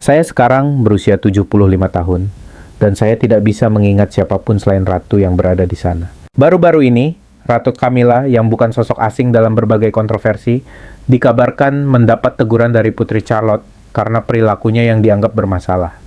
Saya sekarang berusia 75 tahun, dan saya tidak bisa mengingat siapapun selain Ratu yang berada di sana. Baru-baru ini, Ratu Camilla yang bukan sosok asing dalam berbagai kontroversi, dikabarkan mendapat teguran dari Putri Charlotte karena perilakunya yang dianggap bermasalah.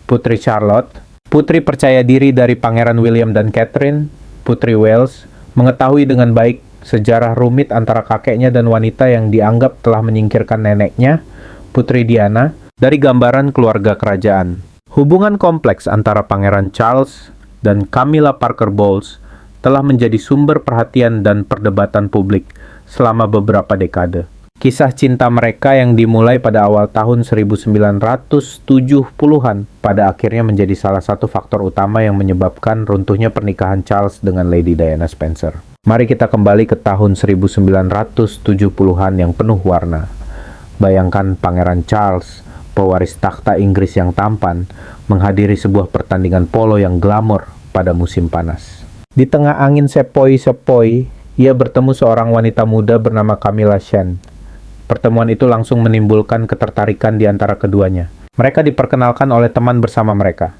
Putri Charlotte, putri percaya diri dari Pangeran William dan Catherine, Putri Wales, mengetahui dengan baik sejarah rumit antara kakeknya dan wanita yang dianggap telah menyingkirkan neneknya, Putri Diana, dari gambaran keluarga kerajaan. Hubungan kompleks antara Pangeran Charles dan Camilla Parker Bowles telah menjadi sumber perhatian dan perdebatan publik selama beberapa dekade. Kisah cinta mereka yang dimulai pada awal tahun 1970-an pada akhirnya menjadi salah satu faktor utama yang menyebabkan runtuhnya pernikahan Charles dengan Lady Diana Spencer. Mari kita kembali ke tahun 1970-an yang penuh warna. Bayangkan Pangeran Charles, pewaris takhta Inggris yang tampan, menghadiri sebuah pertandingan polo yang glamor pada musim panas. Di tengah angin sepoi-sepoi, ia bertemu seorang wanita muda bernama Camilla Shen. Pertemuan itu langsung menimbulkan ketertarikan di antara keduanya. Mereka diperkenalkan oleh teman bersama mereka,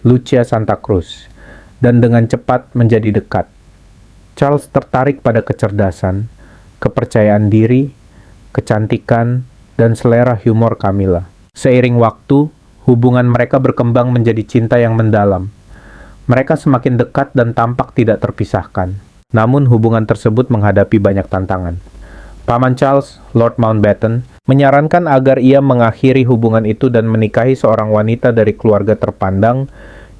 Lucia Santa Cruz, dan dengan cepat menjadi dekat. Charles tertarik pada kecerdasan, kepercayaan diri, kecantikan, dan selera humor Camilla. Seiring waktu, hubungan mereka berkembang menjadi cinta yang mendalam. Mereka semakin dekat dan tampak tidak terpisahkan. Namun hubungan tersebut menghadapi banyak tantangan. Paman Charles, Lord Mountbatten, menyarankan agar ia mengakhiri hubungan itu dan menikahi seorang wanita dari keluarga terpandang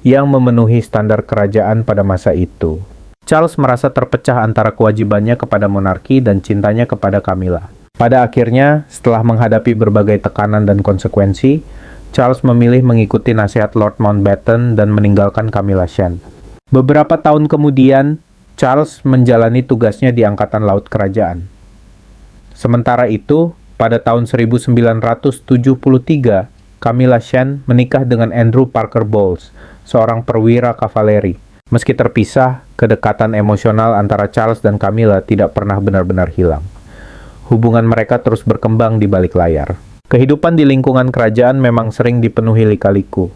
yang memenuhi standar kerajaan pada masa itu. Charles merasa terpecah antara kewajibannya kepada monarki dan cintanya kepada Camilla. Pada akhirnya, setelah menghadapi berbagai tekanan dan konsekuensi, Charles memilih mengikuti nasihat Lord Mountbatten dan meninggalkan Camilla Shen. Beberapa tahun kemudian, Charles menjalani tugasnya di Angkatan Laut Kerajaan. Sementara itu, pada tahun 1973, Camilla Shen menikah dengan Andrew Parker Bowles, seorang perwira kavaleri. Meski terpisah, kedekatan emosional antara Charles dan Camilla tidak pernah benar-benar hilang. Hubungan mereka terus berkembang di balik layar. Kehidupan di lingkungan kerajaan memang sering dipenuhi lika-liku.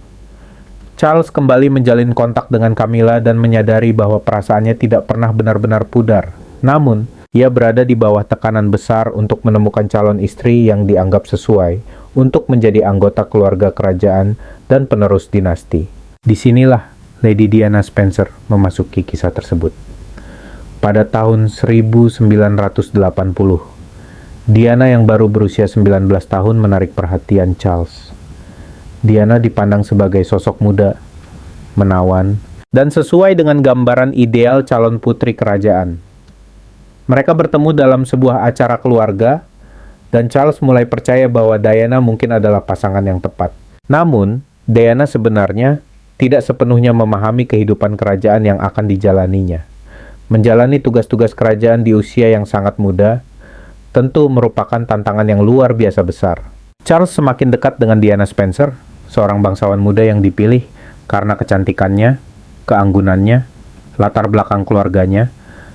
Charles kembali menjalin kontak dengan Camilla dan menyadari bahwa perasaannya tidak pernah benar-benar pudar. Namun, ia berada di bawah tekanan besar untuk menemukan calon istri yang dianggap sesuai untuk menjadi anggota keluarga kerajaan dan penerus dinasti. Disinilah Lady Diana Spencer memasuki kisah tersebut. Pada tahun 1980, Diana yang baru berusia 19 tahun menarik perhatian Charles. Diana dipandang sebagai sosok muda, menawan, dan sesuai dengan gambaran ideal calon putri kerajaan. Mereka bertemu dalam sebuah acara keluarga, dan Charles mulai percaya bahwa Diana mungkin adalah pasangan yang tepat. Namun, Diana sebenarnya tidak sepenuhnya memahami kehidupan kerajaan yang akan dijalaninya. Menjalani tugas-tugas kerajaan di usia yang sangat muda tentu merupakan tantangan yang luar biasa besar. Charles semakin dekat dengan Diana Spencer, seorang bangsawan muda yang dipilih karena kecantikannya, keanggunannya, latar belakang keluarganya,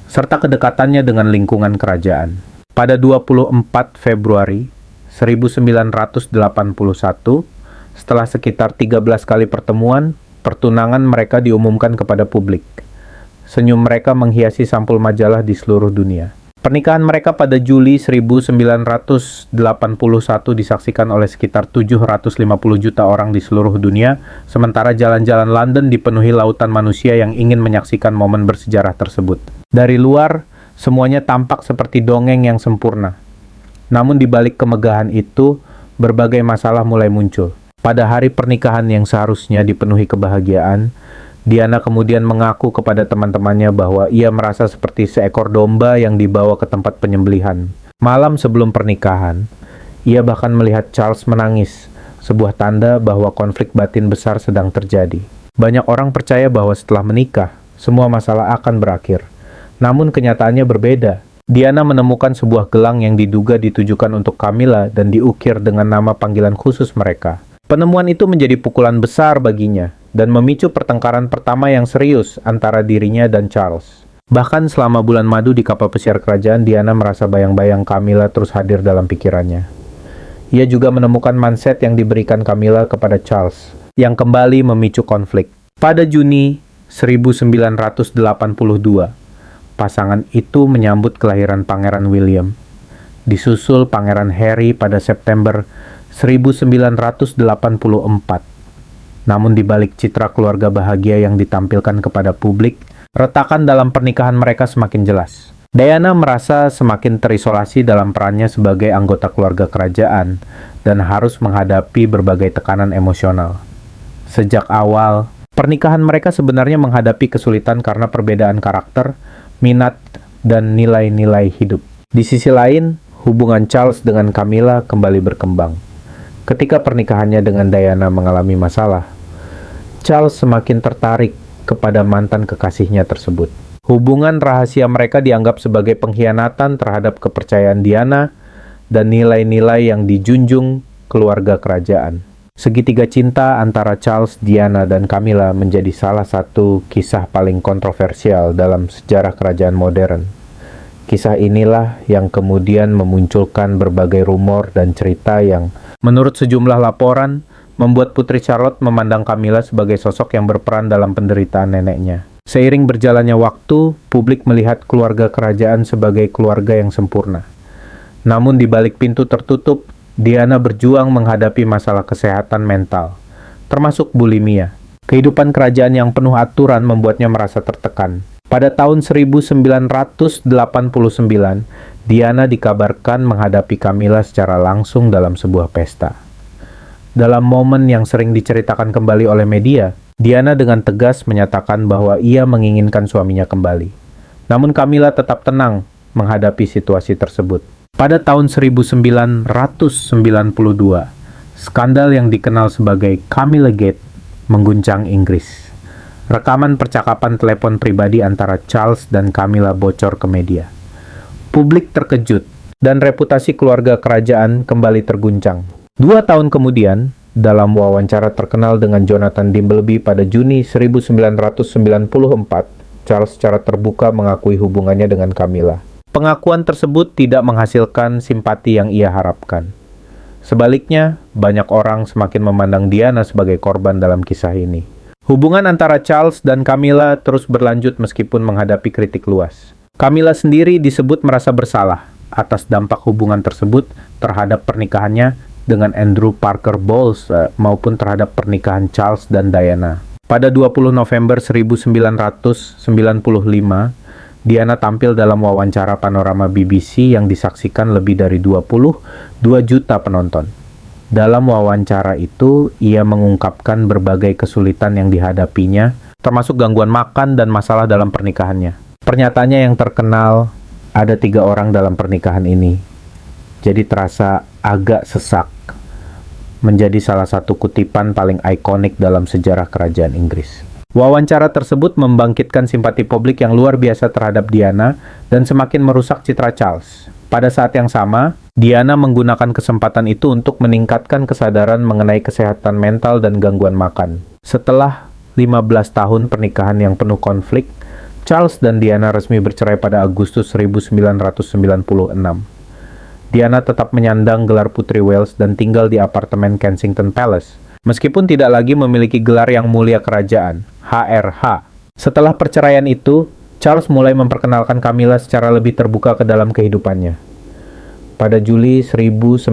serta kedekatannya dengan lingkungan kerajaan. Pada 24 Februari 1981, setelah sekitar 13 kali pertemuan, pertunangan mereka diumumkan kepada publik. Senyum mereka menghiasi sampul majalah di seluruh dunia. Pernikahan mereka pada Juli 1981 disaksikan oleh sekitar 750 juta orang di seluruh dunia, sementara jalan-jalan London dipenuhi lautan manusia yang ingin menyaksikan momen bersejarah tersebut. Dari luar, semuanya tampak seperti dongeng yang sempurna. Namun di balik kemegahan itu, berbagai masalah mulai muncul. Pada hari pernikahan yang seharusnya dipenuhi kebahagiaan, Diana kemudian mengaku kepada teman-temannya bahwa ia merasa seperti seekor domba yang dibawa ke tempat penyembelihan. Malam sebelum pernikahan, ia bahkan melihat Charles menangis, sebuah tanda bahwa konflik batin besar sedang terjadi. Banyak orang percaya bahwa setelah menikah, semua masalah akan berakhir. Namun kenyataannya berbeda. Diana menemukan sebuah gelang yang diduga ditujukan untuk Camilla dan diukir dengan nama panggilan khusus mereka. Penemuan itu menjadi pukulan besar baginya dan memicu pertengkaran pertama yang serius antara dirinya dan Charles. Bahkan selama bulan madu di kapal pesiar kerajaan, Diana merasa bayang-bayang Camilla terus hadir dalam pikirannya. Ia juga menemukan manset yang diberikan Camilla kepada Charles, yang kembali memicu konflik. Pada Juni 1982, pasangan itu menyambut kelahiran Pangeran William. Disusul Pangeran Harry pada September 1984. Namun di balik citra keluarga bahagia yang ditampilkan kepada publik, retakan dalam pernikahan mereka semakin jelas. Diana merasa semakin terisolasi dalam perannya sebagai anggota keluarga kerajaan dan harus menghadapi berbagai tekanan emosional. Sejak awal, pernikahan mereka sebenarnya menghadapi kesulitan karena perbedaan karakter, minat, dan nilai-nilai hidup. Di sisi lain, hubungan Charles dengan Camilla kembali berkembang. Ketika pernikahannya dengan Diana mengalami masalah, Charles semakin tertarik kepada mantan kekasihnya tersebut. Hubungan rahasia mereka dianggap sebagai pengkhianatan terhadap kepercayaan Diana dan nilai-nilai yang dijunjung keluarga kerajaan. Segitiga cinta antara Charles, Diana, dan Camilla menjadi salah satu kisah paling kontroversial dalam sejarah kerajaan modern. Kisah inilah yang kemudian memunculkan berbagai rumor dan cerita yang, menurut sejumlah laporan, membuat Putri Charlotte memandang Camilla sebagai sosok yang berperan dalam penderitaan neneknya. Seiring berjalannya waktu, publik melihat keluarga kerajaan sebagai keluarga yang sempurna. Namun di balik pintu tertutup, Diana berjuang menghadapi masalah kesehatan mental, termasuk bulimia. Kehidupan kerajaan yang penuh aturan membuatnya merasa tertekan. Pada tahun 1989, Diana dikabarkan menghadapi Camilla secara langsung dalam sebuah pesta. Dalam momen yang sering diceritakan kembali oleh media, Diana dengan tegas menyatakan bahwa ia menginginkan suaminya kembali. Namun Camilla tetap tenang menghadapi situasi tersebut. Pada tahun 1992, skandal yang dikenal sebagai Camilla Gate mengguncang Inggris. Rekaman percakapan telepon pribadi antara Charles dan Camilla bocor ke media. Publik terkejut dan reputasi keluarga kerajaan kembali terguncang. 2 tahun kemudian, dalam wawancara terkenal dengan Jonathan Dimbleby pada Juni 1994, Charles secara terbuka mengakui hubungannya dengan Camilla. Pengakuan tersebut tidak menghasilkan simpati yang ia harapkan. Sebaliknya, banyak orang semakin memandang Diana sebagai korban dalam kisah ini. Hubungan antara Charles dan Camilla terus berlanjut meskipun menghadapi kritik luas. Camilla sendiri disebut merasa bersalah atas dampak hubungan tersebut terhadap pernikahannya dengan Andrew Parker Bowles maupun terhadap pernikahan Charles dan Diana. Pada 20 November 1995, Diana tampil dalam wawancara panorama BBC yang disaksikan lebih dari 22 juta penonton. Dalam wawancara itu, ia mengungkapkan berbagai kesulitan yang dihadapinya, termasuk gangguan makan dan masalah dalam pernikahannya. Pernyataannya yang terkenal, ada 3 orang dalam pernikahan ini. Jadi terasa agak sesak. Menjadi salah satu kutipan paling ikonik dalam sejarah kerajaan Inggris. Wawancara tersebut membangkitkan simpati publik yang luar biasa terhadap Diana dan semakin merusak citra Charles. Pada saat yang sama, Diana menggunakan kesempatan itu untuk meningkatkan kesadaran mengenai kesehatan mental dan gangguan makan. Setelah 15 tahun pernikahan yang penuh konflik, Charles dan Diana resmi bercerai pada Agustus 1996. Diana tetap menyandang gelar Putri Wales dan tinggal di apartemen Kensington Palace, meskipun tidak lagi memiliki gelar yang mulia kerajaan, HRH. Setelah perceraian itu, Charles mulai memperkenalkan Camilla secara lebih terbuka ke dalam kehidupannya. Pada Juli 1997,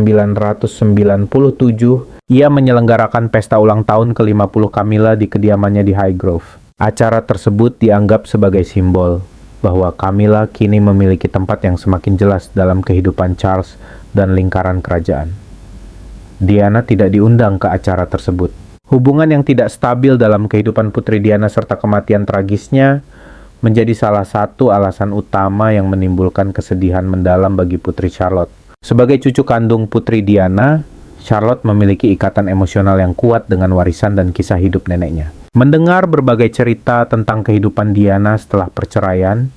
ia menyelenggarakan pesta ulang tahun ke-50 Camilla di kediamannya di Highgrove. Acara tersebut dianggap sebagai simbol bahwa Camilla kini memiliki tempat yang semakin jelas dalam kehidupan Charles dan lingkaran kerajaan. Diana tidak diundang ke acara tersebut. Hubungan yang tidak stabil dalam kehidupan Putri Diana serta kematian tragisnya menjadi salah satu alasan utama yang menimbulkan kesedihan mendalam bagi Putri Charlotte. Sebagai cucu kandung Putri Diana, Charlotte memiliki ikatan emosional yang kuat dengan warisan dan kisah hidup neneknya. Mendengar berbagai cerita tentang kehidupan Diana setelah perceraian,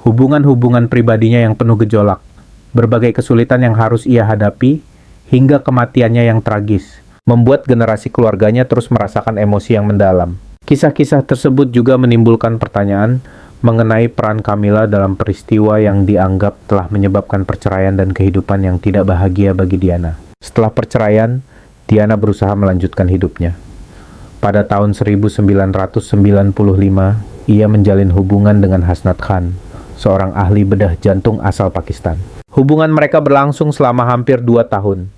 hubungan-hubungan pribadinya yang penuh gejolak, berbagai kesulitan yang harus ia hadapi, hingga kematiannya yang tragis, membuat generasi keluarganya terus merasakan emosi yang mendalam. Kisah-kisah tersebut juga menimbulkan pertanyaan mengenai peran Camilla dalam peristiwa yang dianggap telah menyebabkan perceraian dan kehidupan yang tidak bahagia bagi Diana. Setelah perceraian, Diana berusaha melanjutkan hidupnya. Pada tahun 1995, ia menjalin hubungan dengan Hasnat Khan, seorang ahli bedah jantung asal Pakistan. Hubungan mereka berlangsung selama hampir 2 tahun,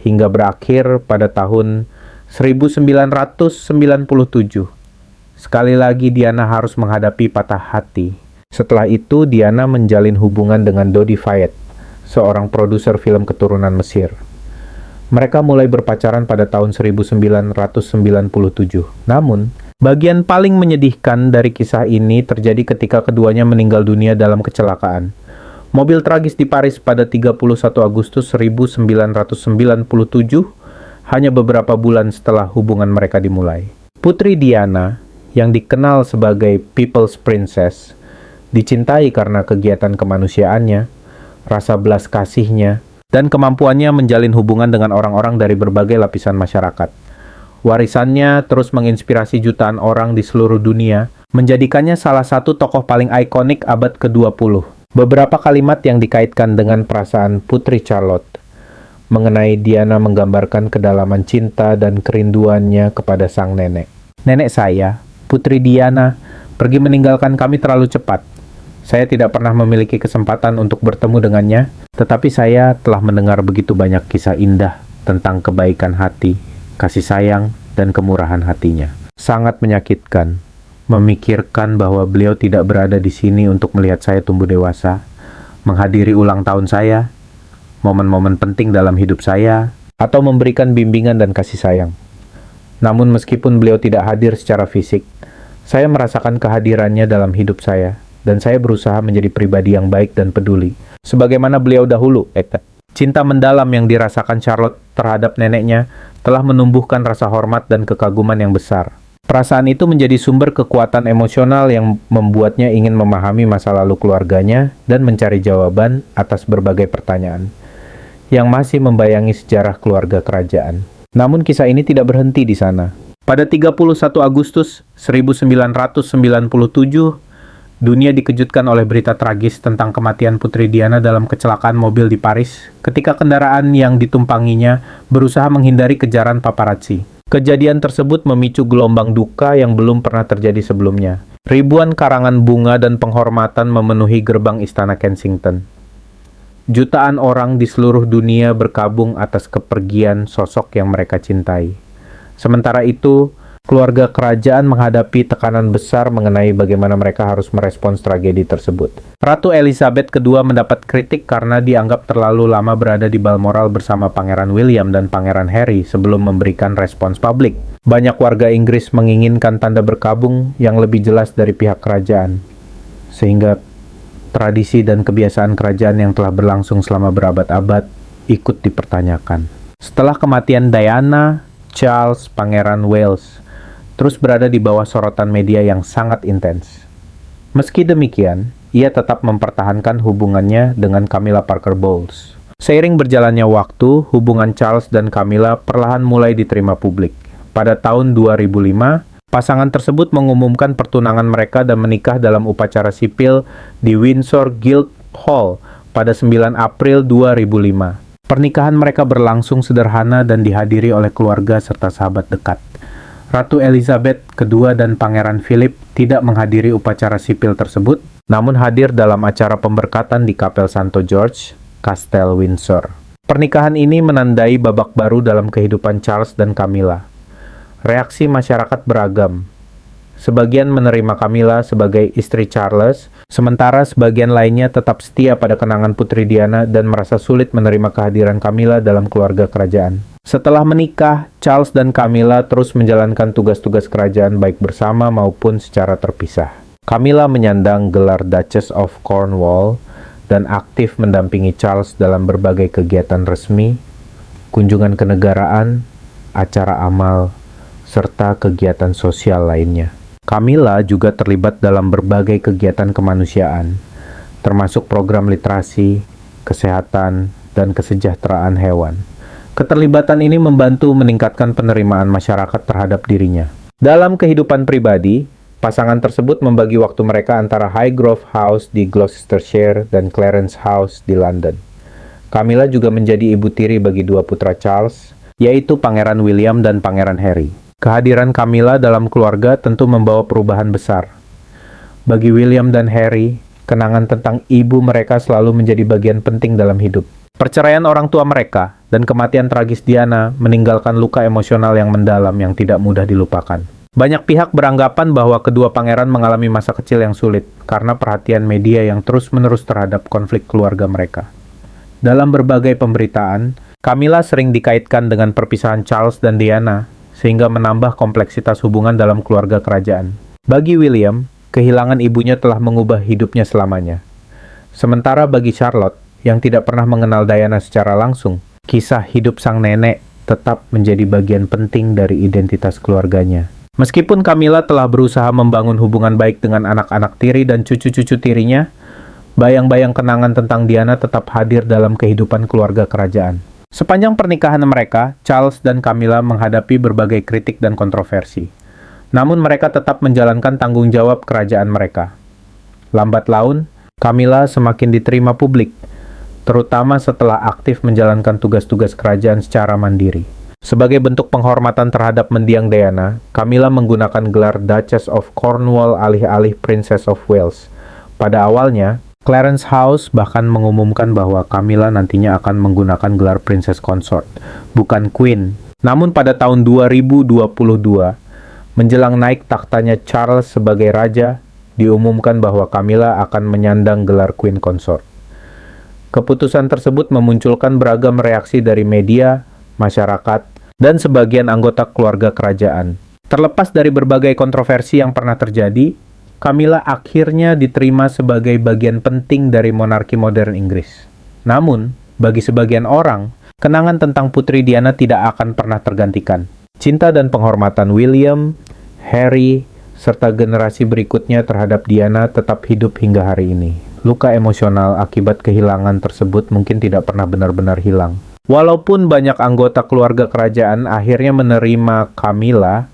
hingga berakhir pada tahun 1997. Sekali lagi Diana harus menghadapi patah hati. Setelah itu, Diana menjalin hubungan dengan Dodi Fayed, seorang produser film keturunan Mesir. Mereka mulai berpacaran pada tahun 1997. Namun, bagian paling menyedihkan dari kisah ini terjadi ketika keduanya meninggal dunia dalam kecelakaan. Mobil tragis di Paris pada 31 Agustus 1997, hanya beberapa bulan setelah hubungan mereka dimulai. Putri Diana, yang dikenal sebagai People's Princess, dicintai karena kegiatan kemanusiaannya, rasa belas kasihnya, dan kemampuannya menjalin hubungan dengan orang-orang dari berbagai lapisan masyarakat. Warisannya terus menginspirasi jutaan orang di seluruh dunia, menjadikannya salah satu tokoh paling ikonik abad ke-20. Beberapa kalimat yang dikaitkan dengan perasaan Putri Charlotte mengenai Diana menggambarkan kedalaman cinta dan kerinduannya kepada sang nenek. Nenek saya, Putri Diana, pergi meninggalkan kami terlalu cepat. Saya tidak pernah memiliki kesempatan untuk bertemu dengannya, tetapi saya telah mendengar begitu banyak kisah indah tentang kebaikan hati, kasih sayang, dan kemurahan hatinya. Sangat menyakitkan memikirkan bahwa beliau tidak berada di sini untuk melihat saya tumbuh dewasa, menghadiri ulang tahun saya, momen-momen penting dalam hidup saya, atau memberikan bimbingan dan kasih sayang. Namun meskipun beliau tidak hadir secara fisik, saya merasakan kehadirannya dalam hidup saya, dan saya berusaha menjadi pribadi yang baik dan peduli. Sebagaimana beliau dahulu, cinta mendalam yang dirasakan Charlotte terhadap neneknya telah menumbuhkan rasa hormat dan kekaguman yang besar. Perasaan itu menjadi sumber kekuatan emosional yang membuatnya ingin memahami masa lalu keluarganya dan mencari jawaban atas berbagai pertanyaan yang masih membayangi sejarah keluarga kerajaan. Namun kisah ini tidak berhenti di sana. Pada 31 Agustus 1997, dunia dikejutkan oleh berita tragis tentang kematian Putri Diana dalam kecelakaan mobil di Paris ketika kendaraan yang ditumpanginya berusaha menghindari kejaran paparazzi. Kejadian tersebut memicu gelombang duka yang belum pernah terjadi sebelumnya. Ribuan karangan bunga dan penghormatan memenuhi gerbang Istana Kensington. Jutaan orang di seluruh dunia berkabung atas kepergian sosok yang mereka cintai. Sementara itu, keluarga kerajaan menghadapi tekanan besar mengenai bagaimana mereka harus merespons tragedi tersebut. Ratu Elizabeth II mendapat kritik karena dianggap terlalu lama berada di Balmoral bersama Pangeran William dan Pangeran Harry sebelum memberikan respons publik. Banyak warga Inggris menginginkan tanda berkabung yang lebih jelas dari pihak kerajaan, sehingga tradisi dan kebiasaan kerajaan yang telah berlangsung selama berabad-abad ikut dipertanyakan. Setelah kematian Diana, Charles, Pangeran Wales, terus berada di bawah sorotan media yang sangat intens. Meski demikian, ia tetap mempertahankan hubungannya dengan Camilla Parker Bowles. Seiring berjalannya waktu, hubungan Charles dan Camilla perlahan mulai diterima publik. Pada tahun 2005, pasangan tersebut mengumumkan pertunangan mereka dan menikah dalam upacara sipil di Windsor Guildhall pada 9 April 2005. Pernikahan mereka berlangsung sederhana dan dihadiri oleh keluarga serta sahabat dekat. Ratu Elizabeth II dan Pangeran Philip tidak menghadiri upacara sipil tersebut, namun hadir dalam acara pemberkatan di Kapel Santo George, Kastel Windsor. Pernikahan ini menandai babak baru dalam kehidupan Charles dan Camilla. Reaksi masyarakat beragam. Sebagian menerima Camilla sebagai istri Charles, sementara sebagian lainnya tetap setia pada kenangan Putri Diana dan merasa sulit menerima kehadiran Camilla dalam keluarga kerajaan. Setelah menikah, Charles dan Camilla terus menjalankan tugas-tugas kerajaan baik bersama maupun secara terpisah. Camilla menyandang gelar Duchess of Cornwall dan aktif mendampingi Charles dalam berbagai kegiatan resmi, kunjungan kenegaraan, acara amal, serta kegiatan sosial lainnya. Camilla juga terlibat dalam berbagai kegiatan kemanusiaan, termasuk program literasi, kesehatan, dan kesejahteraan hewan. Keterlibatan ini membantu meningkatkan penerimaan masyarakat terhadap dirinya. Dalam kehidupan pribadi, pasangan tersebut membagi waktu mereka antara Highgrove House di Gloucestershire dan Clarence House di London. Camilla juga menjadi ibu tiri bagi dua putra Charles, yaitu Pangeran William dan Pangeran Harry. Kehadiran Camilla dalam keluarga tentu membawa perubahan besar. Bagi William dan Harry, kenangan tentang ibu mereka selalu menjadi bagian penting dalam hidup. Perceraian orang tua mereka dan kematian tragis Diana meninggalkan luka emosional yang mendalam yang tidak mudah dilupakan. Banyak pihak beranggapan bahwa kedua pangeran mengalami masa kecil yang sulit karena perhatian media yang terus-menerus terhadap konflik keluarga mereka. Dalam berbagai pemberitaan, Camilla sering dikaitkan dengan perpisahan Charles dan Diana, sehingga menambah kompleksitas hubungan dalam keluarga kerajaan. Bagi William, kehilangan ibunya telah mengubah hidupnya selamanya. Sementara bagi Charlotte, yang tidak pernah mengenal Diana secara langsung, kisah hidup sang nenek tetap menjadi bagian penting dari identitas keluarganya. Meskipun Camilla telah berusaha membangun hubungan baik dengan anak-anak tiri dan cucu-cucu tirinya, bayang-bayang kenangan tentang Diana tetap hadir dalam kehidupan keluarga kerajaan. Sepanjang pernikahan mereka, Charles dan Camilla menghadapi berbagai kritik dan kontroversi. Namun mereka tetap menjalankan tanggung jawab kerajaan mereka. Lambat laun, Camilla semakin diterima publik, terutama setelah aktif menjalankan tugas-tugas kerajaan secara mandiri. Sebagai bentuk penghormatan terhadap mendiang Diana, Camilla menggunakan gelar Duchess of Cornwall alih-alih Princess of Wales. Pada awalnya, Clarence House bahkan mengumumkan bahwa Camilla nantinya akan menggunakan gelar Princess Consort, bukan Queen. Namun pada tahun 2022, menjelang naik taktanya Charles sebagai raja, diumumkan bahwa Camilla akan menyandang gelar Queen Consort. Keputusan tersebut memunculkan beragam reaksi dari media, masyarakat, dan sebagian anggota keluarga kerajaan. Terlepas dari berbagai kontroversi yang pernah terjadi, Camilla akhirnya diterima sebagai bagian penting dari monarki modern Inggris. Namun, bagi sebagian orang, kenangan tentang Putri Diana tidak akan pernah tergantikan. Cinta dan penghormatan William, Harry, serta generasi berikutnya terhadap Diana tetap hidup hingga hari ini. Luka emosional akibat kehilangan tersebut mungkin tidak pernah benar-benar hilang. Walaupun banyak anggota keluarga kerajaan akhirnya menerima Camilla,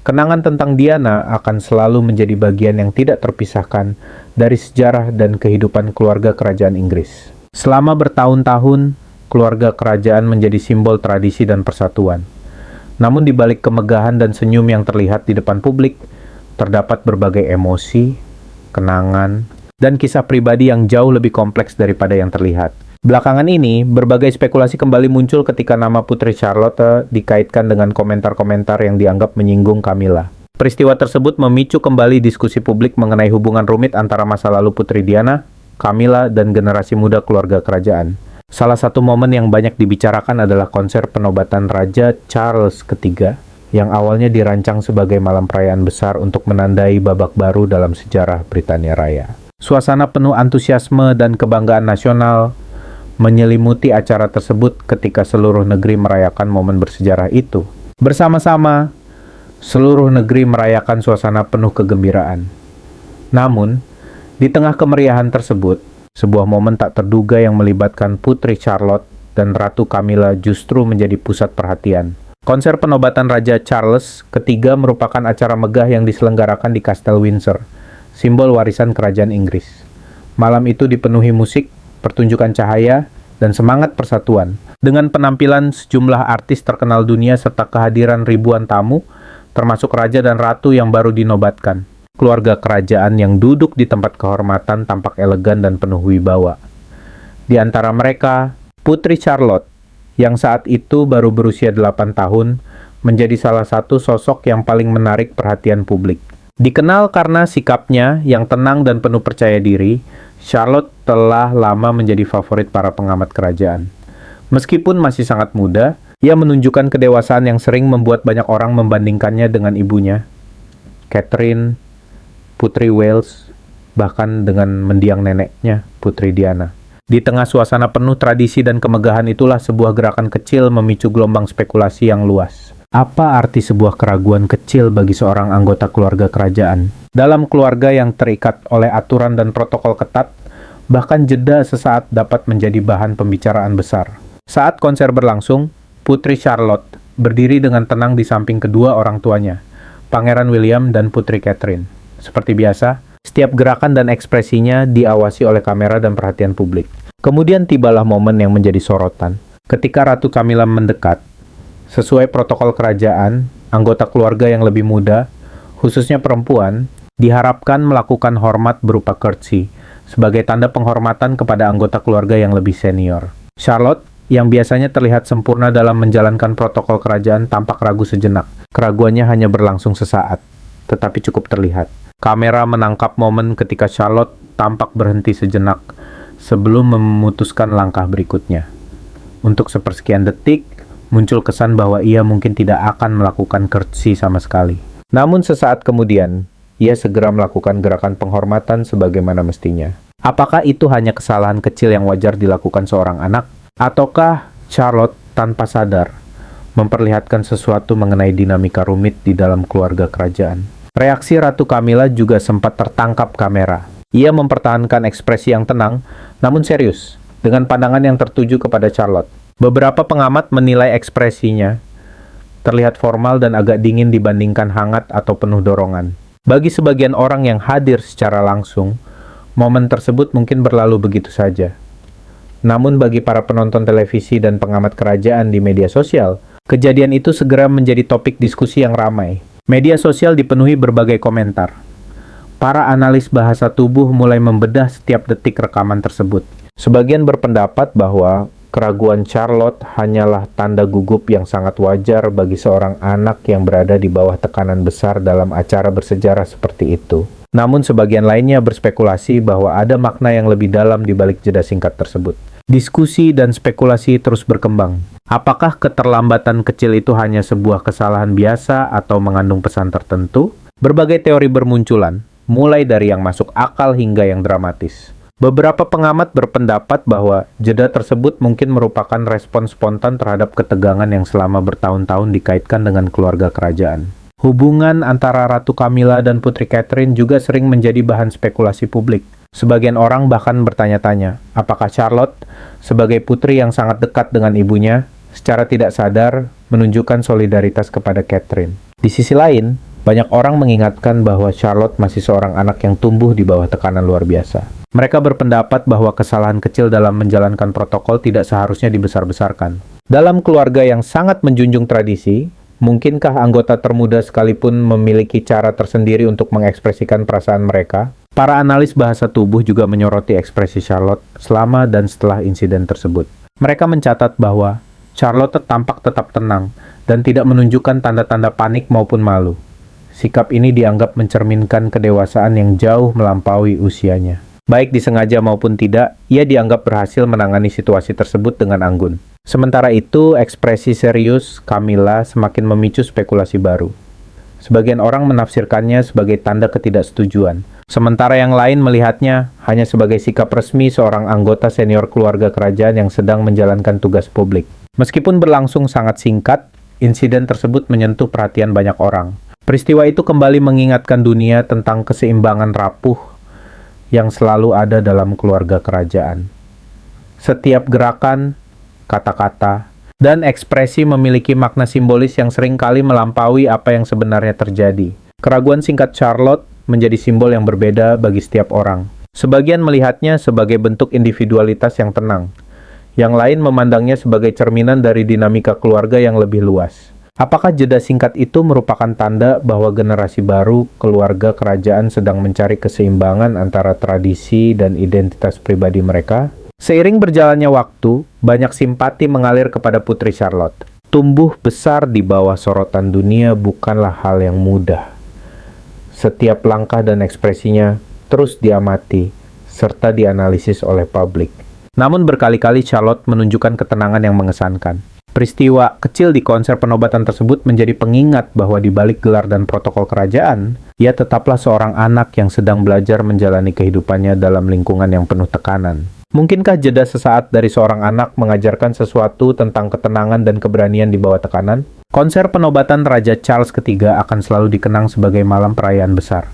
kenangan tentang Diana akan selalu menjadi bagian yang tidak terpisahkan dari sejarah dan kehidupan keluarga kerajaan Inggris. Selama bertahun-tahun, keluarga kerajaan menjadi simbol tradisi dan persatuan. Namun di balik kemegahan dan senyum yang terlihat di depan publik, terdapat berbagai emosi, kenangan, dan kisah pribadi yang jauh lebih kompleks daripada yang terlihat. Belakangan ini, berbagai spekulasi kembali muncul ketika nama Putri Charlotte dikaitkan dengan komentar-komentar yang dianggap menyinggung Camilla. Peristiwa tersebut memicu kembali diskusi publik mengenai hubungan rumit antara masa lalu Putri Diana, Camilla, dan generasi muda keluarga kerajaan. Salah satu momen yang banyak dibicarakan adalah konser penobatan Raja Charles III, yang awalnya dirancang sebagai malam perayaan besar untuk menandai babak baru dalam sejarah Britania Raya. Suasana penuh antusiasme dan kebanggaan nasional menyelimuti acara tersebut ketika seluruh negeri merayakan momen bersejarah itu. Bersama-sama, seluruh negeri merayakan suasana penuh kegembiraan. Namun, di tengah kemeriahan tersebut, sebuah momen tak terduga yang melibatkan Putri Charlotte dan Ratu Camilla justru menjadi pusat perhatian. Konser penobatan Raja Charles III merupakan acara megah yang diselenggarakan di Kastel Windsor, simbol warisan kerajaan Inggris. Malam itu dipenuhi musik, pertunjukan cahaya, dan semangat persatuan. Dengan penampilan sejumlah artis terkenal dunia serta kehadiran ribuan tamu, termasuk raja dan ratu yang baru dinobatkan. Keluarga kerajaan yang duduk di tempat kehormatan tampak elegan dan penuh wibawa. Di antara mereka, Putri Charlotte, yang saat itu baru berusia 8 tahun, menjadi salah satu sosok yang paling menarik perhatian publik. Dikenal karena sikapnya yang tenang dan penuh percaya diri, Charlotte telah lama menjadi favorit para pengamat kerajaan. Meskipun masih sangat muda, ia menunjukkan kedewasaan yang sering membuat banyak orang membandingkannya dengan ibunya, Catherine, Putri Wales, bahkan dengan mendiang neneknya, Putri Diana. Di tengah suasana penuh tradisi dan kemegahan itulah sebuah gerakan kecil memicu gelombang spekulasi yang luas. Apa arti sebuah keraguan kecil bagi seorang anggota keluarga kerajaan? Dalam keluarga yang terikat oleh aturan dan protokol ketat, bahkan jeda sesaat dapat menjadi bahan pembicaraan besar. Saat konser berlangsung, Putri Charlotte berdiri dengan tenang di samping kedua orang tuanya, Pangeran William dan Putri Catherine. Seperti biasa, Setiap gerakan dan ekspresinya diawasi oleh kamera dan perhatian publik. Kemudian tibalah momen yang menjadi sorotan. Ketika Ratu Camilla mendekat, sesuai protokol kerajaan, anggota keluarga yang lebih muda, khususnya perempuan, diharapkan melakukan hormat berupa courtesy, sebagai tanda penghormatan kepada anggota keluarga yang lebih senior. Charlotte, yang biasanya terlihat sempurna dalam menjalankan protokol kerajaan, tampak ragu sejenak. Keraguannya hanya berlangsung sesaat, tetapi cukup terlihat. Kamera menangkap momen ketika Charlotte tampak berhenti sejenak sebelum memutuskan langkah berikutnya. Untuk sepersekian detik, muncul kesan bahwa ia mungkin tidak akan melakukan courtesy sama sekali. Namun sesaat kemudian, ia segera melakukan gerakan penghormatan sebagaimana mestinya. Apakah itu hanya kesalahan kecil yang wajar dilakukan seorang anak? Ataukah Charlotte tanpa sadar memperlihatkan sesuatu mengenai dinamika rumit di dalam keluarga kerajaan? Reaksi Ratu Camilla juga sempat tertangkap kamera. Ia mempertahankan ekspresi yang tenang, namun serius, dengan pandangan yang tertuju kepada Charlotte. Beberapa pengamat menilai ekspresinya terlihat formal dan agak dingin dibandingkan hangat atau penuh dorongan. Bagi sebagian orang yang hadir secara langsung, momen tersebut mungkin berlalu begitu saja. Namun bagi para penonton televisi dan pengamat kerajaan di media sosial, kejadian itu segera menjadi topik diskusi yang ramai. Media sosial dipenuhi berbagai komentar. Para analis bahasa tubuh mulai membedah setiap detik rekaman tersebut. Sebagian berpendapat bahwa keraguan Charlotte hanyalah tanda gugup yang sangat wajar bagi seorang anak yang berada di bawah tekanan besar dalam acara bersejarah seperti itu. Namun sebagian lainnya berspekulasi bahwa ada makna yang lebih dalam di balik jeda singkat tersebut. Diskusi dan spekulasi terus berkembang. Apakah keterlambatan kecil itu hanya sebuah kesalahan biasa atau mengandung pesan tertentu? Berbagai teori bermunculan, mulai dari yang masuk akal hingga yang dramatis. Beberapa pengamat berpendapat bahwa jeda tersebut mungkin merupakan respon spontan terhadap ketegangan yang selama bertahun-tahun dikaitkan dengan keluarga kerajaan. Hubungan antara Ratu Camilla dan Putri Catherine juga sering menjadi bahan spekulasi publik. Sebagian orang bahkan bertanya-tanya, apakah Charlotte, sebagai putri yang sangat dekat dengan ibunya, secara tidak sadar menunjukkan solidaritas kepada Catherine. Di sisi lain, banyak orang mengingatkan bahwa Charlotte masih seorang anak yang tumbuh di bawah tekanan luar biasa. Mereka berpendapat bahwa kesalahan kecil dalam menjalankan protokol tidak seharusnya dibesar-besarkan. Dalam keluarga yang sangat menjunjung tradisi, mungkinkah anggota termuda sekalipun memiliki cara tersendiri untuk mengekspresikan perasaan mereka? Para analis bahasa tubuh juga menyoroti ekspresi Charlotte selama dan setelah insiden tersebut. Mereka mencatat bahwa Charlotte tampak tetap tenang dan tidak menunjukkan tanda-tanda panik maupun malu. Sikap ini dianggap mencerminkan kedewasaan yang jauh melampaui usianya. Baik disengaja maupun tidak, ia dianggap berhasil menangani situasi tersebut dengan anggun. Sementara itu, ekspresi serius Camilla semakin memicu spekulasi baru. Sebagian orang menafsirkannya sebagai tanda ketidaksetujuan, sementara yang lain melihatnya hanya sebagai sikap resmi seorang anggota senior keluarga kerajaan yang sedang menjalankan tugas publik. Meskipun berlangsung sangat singkat, insiden tersebut menyentuh perhatian banyak orang. Peristiwa itu kembali mengingatkan dunia tentang keseimbangan rapuh yang selalu ada dalam keluarga kerajaan. Setiap gerakan, kata-kata, dan ekspresi memiliki makna simbolis yang seringkali melampaui apa yang sebenarnya terjadi. Keraguan singkat Charlotte menjadi simbol yang berbeda bagi setiap orang. Sebagian melihatnya sebagai bentuk individualitas yang tenang. Yang lain memandangnya sebagai cerminan dari dinamika keluarga yang lebih luas. Apakah jeda singkat itu merupakan tanda bahwa generasi baru keluarga kerajaan sedang mencari keseimbangan antara tradisi dan identitas pribadi mereka? Seiring berjalannya waktu, banyak simpati mengalir kepada Putri Charlotte. Tumbuh besar di bawah sorotan dunia bukanlah hal yang mudah. Setiap langkah dan ekspresinya terus diamati, serta dianalisis oleh publik. Namun berkali-kali Charlotte menunjukkan ketenangan yang mengesankan. Peristiwa kecil di konser penobatan tersebut menjadi pengingat bahwa di balik gelar dan protokol kerajaan, ia tetaplah seorang anak yang sedang belajar menjalani kehidupannya dalam lingkungan yang penuh tekanan. Mungkinkah jeda sesaat dari seorang anak mengajarkan sesuatu tentang ketenangan dan keberanian di bawah tekanan? Konser penobatan Raja Charles III akan selalu dikenang sebagai malam perayaan besar.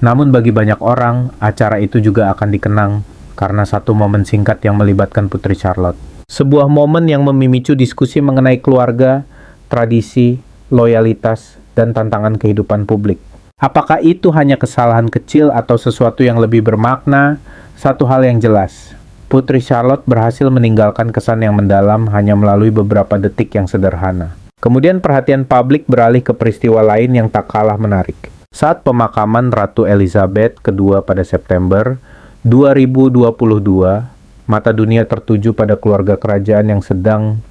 Namun bagi banyak orang, acara itu juga akan dikenang karena satu momen singkat yang melibatkan Putri Charlotte. Sebuah momen yang memicu diskusi mengenai keluarga, tradisi, loyalitas, dan tantangan kehidupan publik. Apakah itu hanya kesalahan kecil atau sesuatu yang lebih bermakna? Satu hal yang jelas, Putri Charlotte berhasil meninggalkan kesan yang mendalam hanya melalui beberapa detik yang sederhana. Kemudian perhatian publik beralih ke peristiwa lain yang tak kalah menarik. Saat pemakaman Ratu Elizabeth II pada September 2022, mata dunia tertuju pada keluarga kerajaan yang sedang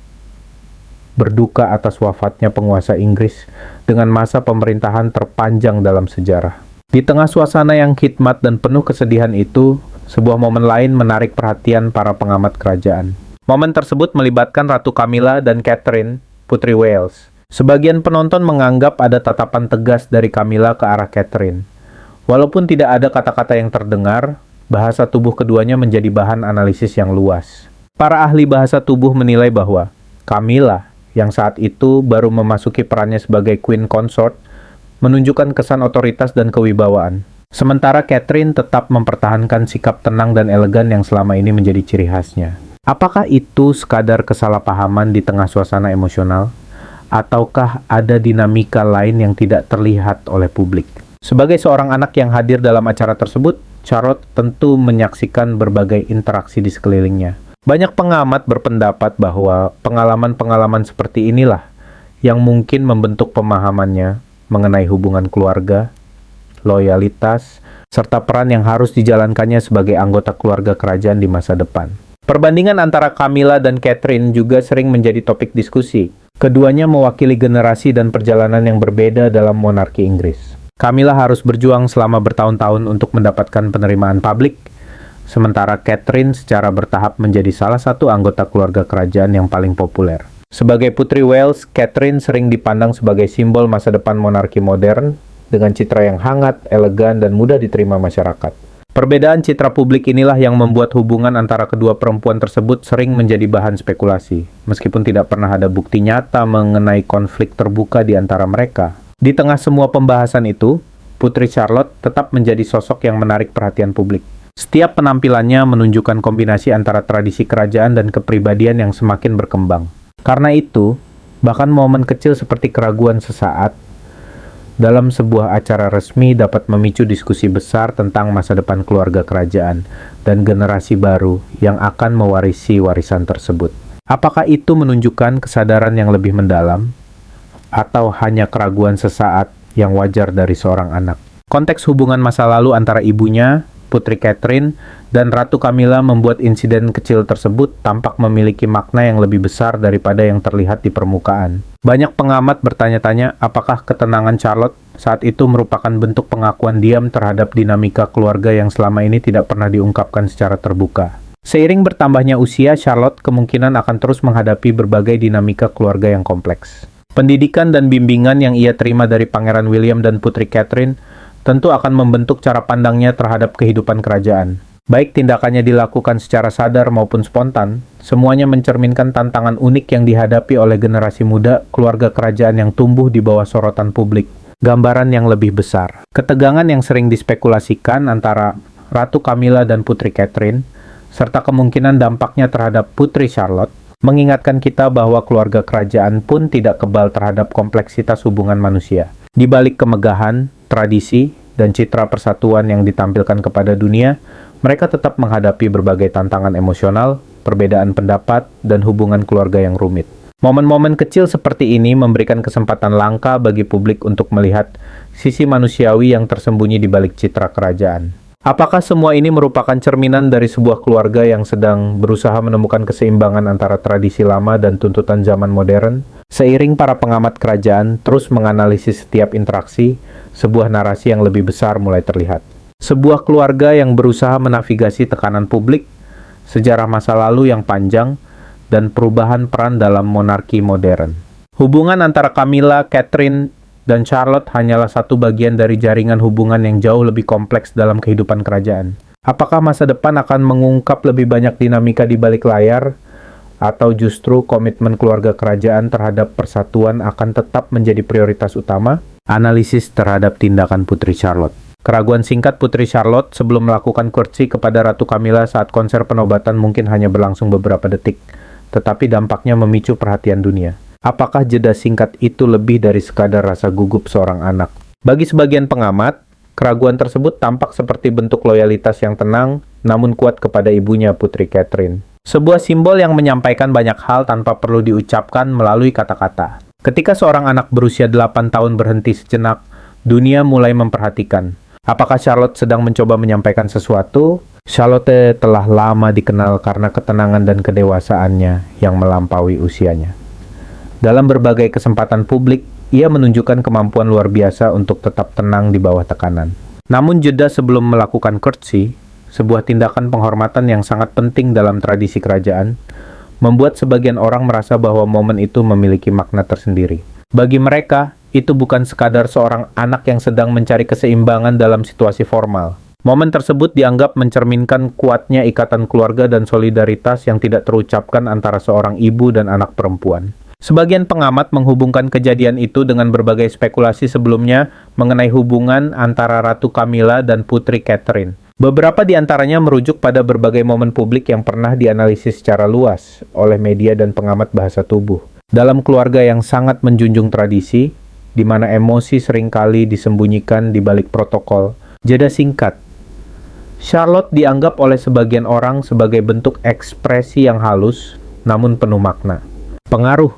berduka atas wafatnya penguasa Inggris dengan masa pemerintahan terpanjang dalam sejarah. Di tengah suasana yang khidmat dan penuh kesedihan itu, sebuah momen lain menarik perhatian para pengamat kerajaan. Momen tersebut melibatkan Ratu Camilla dan Catherine, Putri Wales. Sebagian penonton menganggap ada tatapan tegas dari Camilla ke arah Catherine. Walaupun tidak ada kata-kata yang terdengar, bahasa tubuh keduanya menjadi bahan analisis yang luas. Para ahli bahasa tubuh menilai bahwa Camilla, yang saat itu baru memasuki perannya sebagai Queen Consort, menunjukkan kesan otoritas dan kewibawaan. Sementara Catherine tetap mempertahankan sikap tenang dan elegan yang selama ini menjadi ciri khasnya. Apakah itu sekadar kesalahpahaman di tengah suasana emosional? Ataukah ada dinamika lain yang tidak terlihat oleh publik? Sebagai seorang anak yang hadir dalam acara tersebut, Charlotte tentu menyaksikan berbagai interaksi di sekelilingnya. Banyak pengamat berpendapat bahwa pengalaman-pengalaman seperti inilah yang mungkin membentuk pemahamannya mengenai hubungan keluarga, loyalitas, serta peran yang harus dijalankannya sebagai anggota keluarga kerajaan di masa depan. Perbandingan antara Camilla dan Catherine juga sering menjadi topik diskusi. Keduanya mewakili generasi dan perjalanan yang berbeda dalam monarki Inggris. Camilla harus berjuang selama bertahun-tahun untuk mendapatkan penerimaan publik, sementara Catherine secara bertahap menjadi salah satu anggota keluarga kerajaan yang paling populer. Sebagai Putri Wales, Catherine sering dipandang sebagai simbol masa depan monarki modern, dengan citra yang hangat, elegan, dan mudah diterima masyarakat. Perbedaan citra publik inilah yang membuat hubungan antara kedua perempuan tersebut sering menjadi bahan spekulasi, meskipun tidak pernah ada bukti nyata mengenai konflik terbuka di antara mereka. Di tengah semua pembahasan itu, Putri Charlotte tetap menjadi sosok yang menarik perhatian publik. Setiap penampilannya menunjukkan kombinasi antara tradisi kerajaan dan kepribadian yang semakin berkembang. Karena itu, bahkan momen kecil seperti keraguan sesaat dalam sebuah acara resmi dapat memicu diskusi besar tentang masa depan keluarga kerajaan dan generasi baru yang akan mewarisi warisan tersebut. Apakah itu menunjukkan kesadaran yang lebih mendalam, atau hanya keraguan sesaat yang wajar dari seorang anak? Konteks hubungan masa lalu antara ibunya, Putri Catherine, dan Ratu Camilla membuat insiden kecil tersebut tampak memiliki makna yang lebih besar daripada yang terlihat di permukaan. Banyak pengamat bertanya-tanya apakah ketenangan Charlotte saat itu merupakan bentuk pengakuan diam terhadap dinamika keluarga yang selama ini tidak pernah diungkapkan secara terbuka. Seiring bertambahnya usia, Charlotte kemungkinan akan terus menghadapi berbagai dinamika keluarga yang kompleks. Pendidikan dan bimbingan yang ia terima dari Pangeran William dan Putri Catherine tentu akan membentuk cara pandangnya terhadap kehidupan kerajaan. Baik tindakannya dilakukan secara sadar maupun spontan, semuanya mencerminkan tantangan unik yang dihadapi oleh generasi muda keluarga kerajaan yang tumbuh di bawah sorotan publik. Gambaran yang lebih besar. Ketegangan yang sering dispekulasikan antara Ratu Camilla dan Putri Catherine, serta kemungkinan dampaknya terhadap Putri Charlotte, mengingatkan kita bahwa keluarga kerajaan pun tidak kebal terhadap kompleksitas hubungan manusia. Di balik kemegahan, tradisi, dan citra persatuan yang ditampilkan kepada dunia, mereka tetap menghadapi berbagai tantangan emosional, perbedaan pendapat, dan hubungan keluarga yang rumit. Momen-momen kecil seperti ini memberikan kesempatan langka bagi publik untuk melihat sisi manusiawi yang tersembunyi di balik citra kerajaan. Apakah semua ini merupakan cerminan dari sebuah keluarga yang sedang berusaha menemukan keseimbangan antara tradisi lama dan tuntutan zaman modern? Seiring para pengamat kerajaan terus menganalisis setiap interaksi, sebuah narasi yang lebih besar mulai terlihat. Sebuah keluarga yang berusaha menavigasi tekanan publik, sejarah masa lalu yang panjang, dan perubahan peran dalam monarki modern. Hubungan antara Camilla, Catherine, dan Charlotte hanyalah satu bagian dari jaringan hubungan yang jauh lebih kompleks dalam kehidupan kerajaan. Apakah masa depan akan mengungkap lebih banyak dinamika di balik layar, atau justru komitmen keluarga kerajaan terhadap persatuan akan tetap menjadi prioritas utama? Analisis terhadap tindakan Putri Charlotte. Keraguan singkat Putri Charlotte sebelum melakukan courtesy kepada Ratu Camilla saat konser penobatan mungkin hanya berlangsung beberapa detik, tetapi dampaknya memicu perhatian dunia. Apakah jeda singkat itu lebih dari sekadar rasa gugup seorang anak? Bagi sebagian pengamat, keraguan tersebut tampak seperti bentuk loyalitas yang tenang namun kuat kepada ibunya, Putri Catherine. Sebuah simbol yang menyampaikan banyak hal tanpa perlu diucapkan melalui kata-kata. Ketika seorang anak berusia 8 tahun berhenti sejenak, dunia mulai memperhatikan. Apakah Charlotte sedang mencoba menyampaikan sesuatu? Charlotte telah lama dikenal karena ketenangan dan kedewasaannya yang melampaui usianya. Dalam berbagai kesempatan publik, ia menunjukkan kemampuan luar biasa untuk tetap tenang di bawah tekanan. Namun jeda sebelum melakukan curtsy, sebuah tindakan penghormatan yang sangat penting dalam tradisi kerajaan, membuat sebagian orang merasa bahwa momen itu memiliki makna tersendiri. Bagi mereka, itu bukan sekadar seorang anak yang sedang mencari keseimbangan dalam situasi formal. Momen tersebut dianggap mencerminkan kuatnya ikatan keluarga dan solidaritas yang tidak terucapkan antara seorang ibu dan anak perempuan. Sebagian pengamat menghubungkan kejadian itu dengan berbagai spekulasi sebelumnya mengenai hubungan antara Ratu Camilla dan Putri Catherine. Beberapa di antaranya merujuk pada berbagai momen publik yang pernah dianalisis secara luas oleh media dan pengamat bahasa tubuh. Dalam keluarga yang sangat menjunjung tradisi, di mana emosi seringkali disembunyikan di balik protokol, jeda singkat. Charlotte dianggap oleh sebagian orang sebagai bentuk ekspresi yang halus, namun penuh makna. Pengaruh,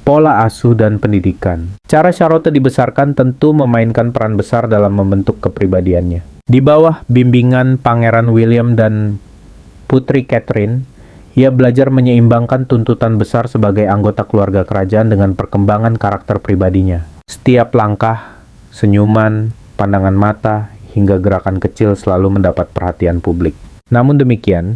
pola asuh dan pendidikan. Cara Charlotte dibesarkan tentu memainkan peran besar dalam membentuk kepribadiannya. Di bawah bimbingan Pangeran William dan Putri Catherine, ia belajar menyeimbangkan tuntutan besar sebagai anggota keluarga kerajaan dengan perkembangan karakter pribadinya. Setiap langkah, senyuman, pandangan mata, hingga gerakan kecil selalu mendapat perhatian publik. Namun demikian,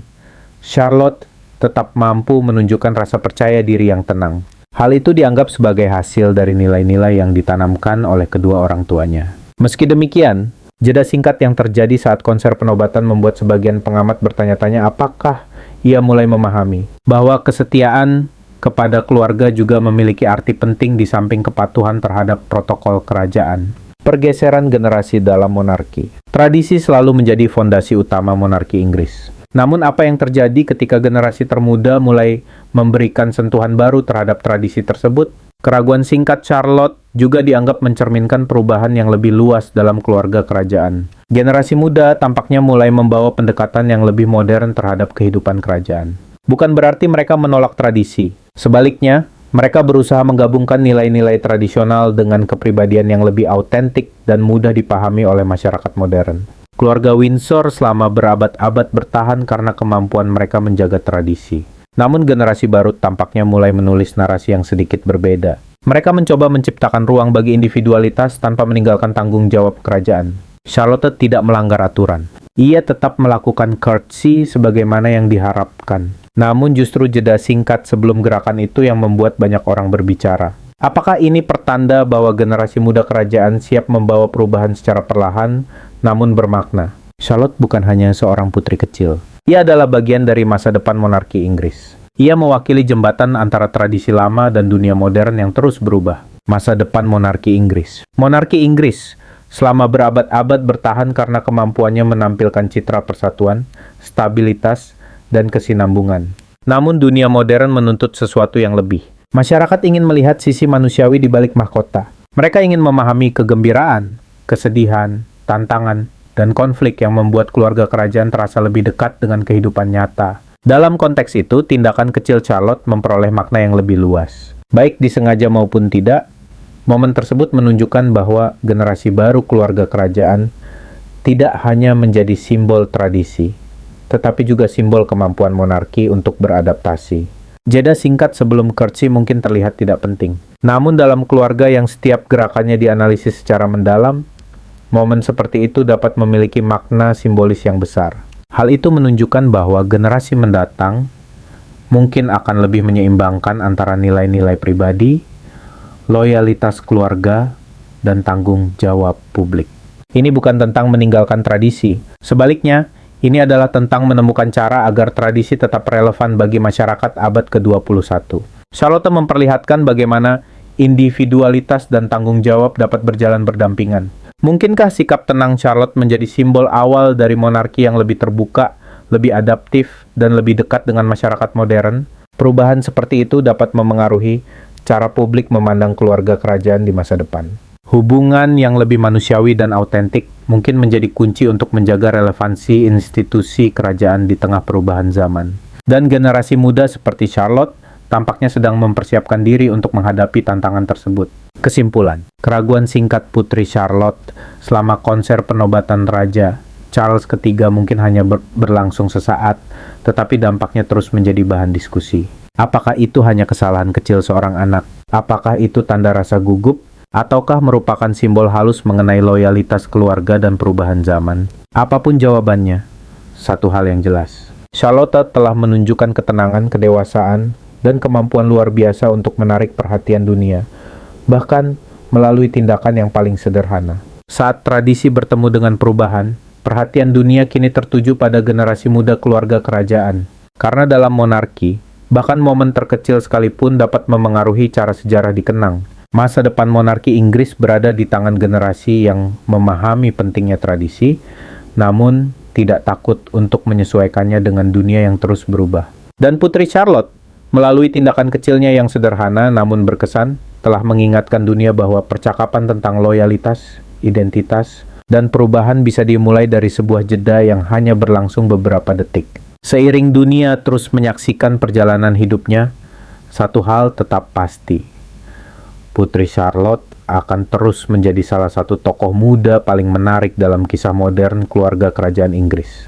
Charlotte tetap mampu menunjukkan rasa percaya diri yang tenang. Hal itu dianggap sebagai hasil dari nilai-nilai yang ditanamkan oleh kedua orang tuanya. Meski demikian, jeda singkat yang terjadi saat konser penobatan membuat sebagian pengamat bertanya-tanya apakah ia mulai memahami bahwa kesetiaan kepada keluarga juga memiliki arti penting di samping kepatuhan terhadap protokol kerajaan. Pergeseran generasi dalam monarki. Tradisi selalu menjadi fondasi utama monarki Inggris. Namun apa yang terjadi ketika generasi termuda mulai memberikan sentuhan baru terhadap tradisi tersebut? Keraguan singkat Charlotte juga dianggap mencerminkan perubahan yang lebih luas dalam keluarga kerajaan. Generasi muda tampaknya mulai membawa pendekatan yang lebih modern terhadap kehidupan kerajaan. Bukan berarti mereka menolak tradisi. Sebaliknya, mereka berusaha menggabungkan nilai-nilai tradisional dengan kepribadian yang lebih autentik dan mudah dipahami oleh masyarakat modern. Keluarga Windsor selama berabad-abad bertahan karena kemampuan mereka menjaga tradisi. Namun generasi baru tampaknya mulai menulis narasi yang sedikit berbeda. Mereka mencoba menciptakan ruang bagi individualitas tanpa meninggalkan tanggung jawab kerajaan. Charlotte tidak melanggar aturan. Ia tetap melakukan curtsy sebagaimana yang diharapkan. Namun justru jeda singkat sebelum gerakan itu yang membuat banyak orang berbicara. Apakah ini pertanda bahwa generasi muda kerajaan siap membawa perubahan secara perlahan, namun bermakna? Charlotte bukan hanya seorang putri kecil. Ia adalah bagian dari masa depan monarki Inggris. Ia mewakili jembatan antara tradisi lama dan dunia modern yang terus berubah. Masa depan monarki Inggris. Monarki Inggris selama berabad-abad bertahan karena kemampuannya menampilkan citra persatuan, stabilitas, dan kesinambungan. Namun dunia modern menuntut sesuatu yang lebih. Masyarakat ingin melihat sisi manusiawi di balik mahkota. Mereka ingin memahami kegembiraan, kesedihan, tantangan, dan konflik yang membuat keluarga kerajaan terasa lebih dekat dengan kehidupan nyata. Dalam konteks itu, tindakan kecil Charlotte memperoleh makna yang lebih luas. Baik disengaja maupun tidak, momen tersebut menunjukkan bahwa generasi baru keluarga kerajaan tidak hanya menjadi simbol tradisi, tetapi juga simbol kemampuan monarki untuk beradaptasi. Jeda singkat sebelum curtsy mungkin terlihat tidak penting. Namun dalam keluarga yang setiap gerakannya dianalisis secara mendalam, momen seperti itu dapat memiliki makna simbolis yang besar. Hal itu menunjukkan bahwa generasi mendatang mungkin akan lebih menyeimbangkan antara nilai-nilai pribadi, loyalitas keluarga, dan tanggung jawab publik. Ini bukan tentang meninggalkan tradisi. Sebaliknya, ini adalah tentang menemukan cara agar tradisi tetap relevan bagi masyarakat abad ke-21. Charlotte memperlihatkan bagaimana individualitas dan tanggung jawab dapat berjalan berdampingan. Mungkinkah sikap tenang Charlotte menjadi simbol awal dari monarki yang lebih terbuka, lebih adaptif, dan lebih dekat dengan masyarakat modern? Perubahan seperti itu dapat memengaruhi cara publik memandang keluarga kerajaan di masa depan. Hubungan yang lebih manusiawi dan autentik mungkin menjadi kunci untuk menjaga relevansi institusi kerajaan di tengah perubahan zaman. Dan generasi muda seperti Charlotte tampaknya sedang mempersiapkan diri untuk menghadapi tantangan tersebut. Kesimpulan, keraguan singkat Putri Charlotte selama konser penobatan Raja Charles III mungkin hanya berlangsung sesaat, tetapi dampaknya terus menjadi bahan diskusi. Apakah itu hanya kesalahan kecil seorang anak? Apakah itu tanda rasa gugup? Ataukah merupakan simbol halus mengenai loyalitas keluarga dan perubahan zaman? Apapun jawabannya, satu hal yang jelas. Charlotte telah menunjukkan ketenangan, kedewasaan, dan kemampuan luar biasa untuk menarik perhatian dunia, bahkan melalui tindakan yang paling sederhana. Saat tradisi bertemu dengan perubahan, perhatian dunia kini tertuju pada generasi muda keluarga kerajaan. Karena dalam monarki, bahkan momen terkecil sekalipun dapat memengaruhi cara sejarah dikenang. Masa depan monarki Inggris berada di tangan generasi yang memahami pentingnya tradisi, namun tidak takut untuk menyesuaikannya dengan dunia yang terus berubah. Dan Putri Charlotte, melalui tindakan kecilnya yang sederhana namun berkesan, telah mengingatkan dunia bahwa percakapan tentang loyalitas, identitas, dan perubahan bisa dimulai dari sebuah jeda yang hanya berlangsung beberapa detik. Seiring dunia terus menyaksikan perjalanan hidupnya, satu hal tetap pasti. Putri Charlotte akan terus menjadi salah satu tokoh muda paling menarik dalam kisah modern keluarga kerajaan Inggris.